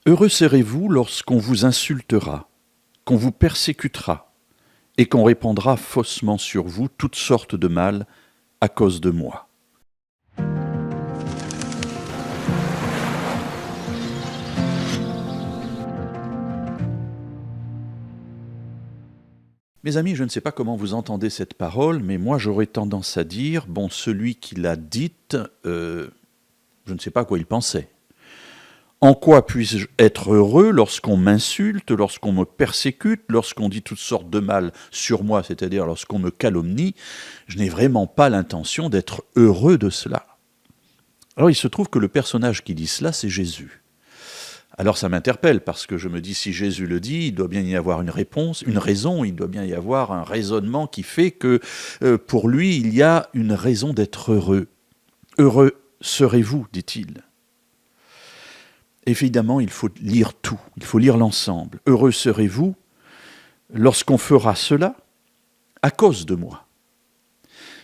Heureux serez-vous lorsqu'on vous insultera, qu'on vous persécutera, et qu'on répandra faussement sur vous toutes sortes de mal à cause de moi. Mes amis, je ne sais pas comment vous entendez cette parole, mais moi j'aurais tendance à dire, bon, celui qui l'a dite, je ne sais pas à quoi il pensait. En quoi puis-je être heureux lorsqu'on m'insulte, lorsqu'on me persécute, lorsqu'on dit toutes sortes de mal sur moi, c'est-à-dire lorsqu'on me calomnie? Je n'ai vraiment pas l'intention d'être heureux de cela. Alors il se trouve que le personnage qui dit cela, c'est Jésus. Alors ça m'interpelle parce que je me dis, si Jésus le dit, il doit bien y avoir une réponse, une raison, il doit bien y avoir un raisonnement qui fait que pour lui, il y a une raison d'être heureux. Heureux serez-vous, dit-il. Évidemment, il faut lire tout, il faut lire l'ensemble. Heureux serez-vous lorsqu'on fera cela à cause de moi.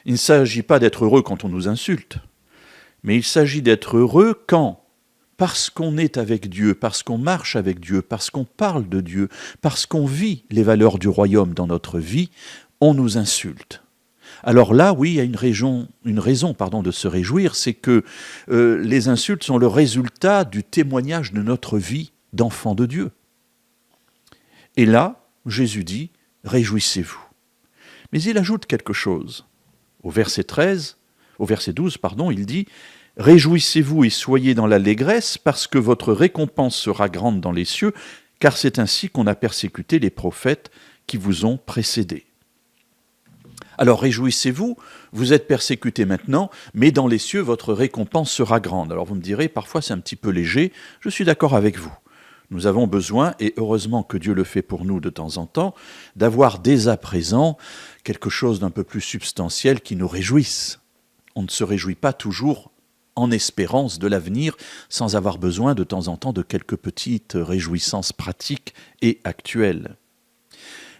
Il ne s'agit pas d'être heureux quand on nous insulte, mais il s'agit d'être heureux quand, parce qu'on est avec Dieu, parce qu'on marche avec Dieu, parce qu'on parle de Dieu, parce qu'on vit les valeurs du royaume dans notre vie, on nous insulte. Alors là, oui, il y a une raison de se réjouir, c'est que les insultes sont le résultat du témoignage de notre vie d'enfant de Dieu. Et là, Jésus dit, réjouissez-vous. Mais il ajoute quelque chose. Au verset 12, il dit, réjouissez-vous et soyez dans l'allégresse, parce que votre récompense sera grande dans les cieux, car c'est ainsi qu'on a persécuté les prophètes qui vous ont précédés. Alors réjouissez-vous, vous êtes persécutés maintenant, mais dans les cieux, votre récompense sera grande. Alors vous me direz, parfois c'est un petit peu léger, je suis d'accord avec vous. Nous avons besoin, et heureusement que Dieu le fait pour nous de temps en temps, d'avoir dès à présent quelque chose d'un peu plus substantiel qui nous réjouisse. On ne se réjouit pas toujours en espérance de l'avenir, sans avoir besoin de temps en temps de quelques petites réjouissances pratiques et actuelles.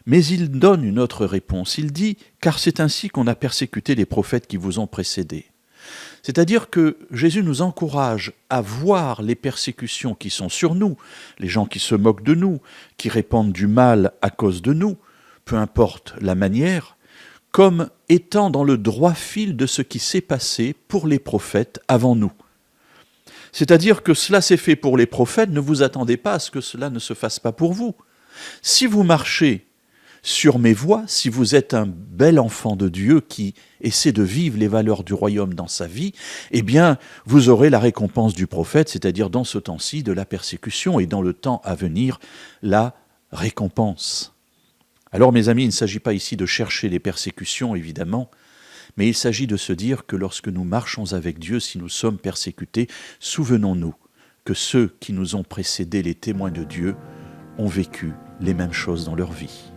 Mais il donne une autre réponse. Il dit « Car c'est ainsi qu'on a persécuté les prophètes qui vous ont précédés ». C'est-à-dire que Jésus nous encourage à voir les persécutions qui sont sur nous, les gens qui se moquent de nous, qui répandent du mal à cause de nous, peu importe la manière, comme étant dans le droit fil de ce qui s'est passé pour les prophètes avant nous. C'est-à-dire que cela s'est fait pour les prophètes, ne vous attendez pas à ce que cela ne se fasse pas pour vous. Si vous marchez sur mes voies, si vous êtes un bel enfant de Dieu qui essaie de vivre les valeurs du royaume dans sa vie, eh bien, vous aurez la récompense du prophète, c'est-à-dire dans ce temps-ci de la persécution et dans le temps à venir, la récompense. Alors, mes amis, il ne s'agit pas ici de chercher les persécutions, évidemment, mais il s'agit de se dire que lorsque nous marchons avec Dieu, si nous sommes persécutés, souvenons-nous que ceux qui nous ont précédés, les témoins de Dieu, ont vécu les mêmes choses dans leur vie.